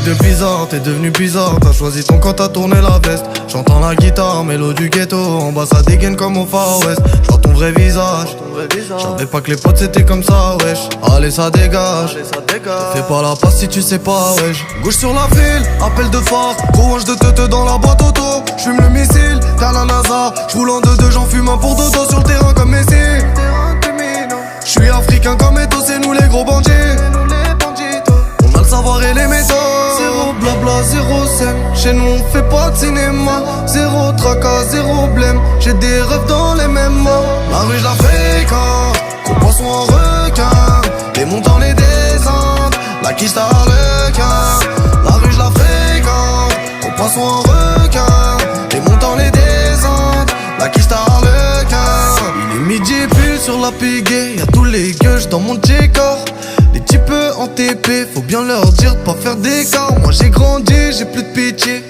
de bizarre, t'es devenu bizarre. T'as choisi ton camp, t'as tourné la veste. J'entends la guitare, mélo du ghetto. En bas ça dégaine comme au Far West. J'vois ton vrai visage. J'savais pas que les potes c'était comme ça, wesh. Allez ça dégage. Fais pas la passe si tu sais pas, wesh. Gauche sur la file, appel de phare. Gros de teute dans la boîte auto. J'fume le missile, t'as la NASA. J'roule en deux, j'en fume un pour dodo sur le terrain comme Messi. J'suis africain comme Eto, c'est nous les gros bandits. On a le savoir et les méthodes. Zéro blabla, zéro scène. Chez nous on fait pas de cinéma. Zéro tracas, zéro blême. J'ai des rêves dans les mêmes mains. La rue j'la fréquente, gros poisson en requin. Les montants, les descentes, la quiche t'as harlequin. La rue j'la fréquente, gros poisson en requin. Les montants, les descentes, la quiche t'as harlequin. Il est midi pile sur la piguée. Y'a tous les gueuches dans mon J-car. Les types en TP, faut bien leur dire de pas faire d'écart. Moi j'ai grandi, j'ai plus de pitié.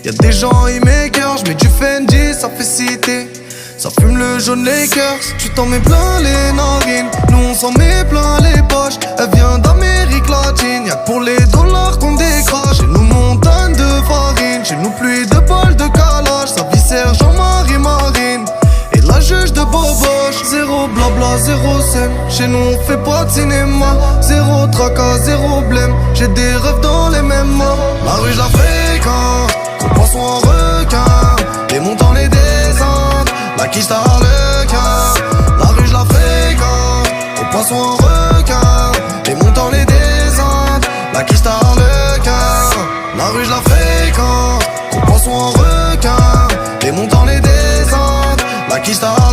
Y'a des gens ils m'écœurent, j'mets du Fendi, ça fait citer. Ça fume le jaune Lakers, tu t'en mets plein les narines. Nous on s'en met plein les poches. Elle vient d'Amérique latine, y'a que pour les dollars qu'on décroche. Chez nous montagne de farine, chez nous pluie de balles de calage. Sa viscère Jean-Marie Marine et la juge de Boboche. Zéro blabla, zéro scène. Chez nous on fait pas de cinéma. Zéro tracas, zéro blême. J'ai des rêves dans les mêmes mains. La rue j'la fréquente, gros poisson en requin. Les montants, les descentes, la quiche t'as harlequin. La rue j'la fréquente, gros poisson en requin. Les montants, les descentes, la quiche t'as harlequin. La rue j'la fréquente, gros poisson en requin. Les montants, les descentes, la quiche t'as harlequin.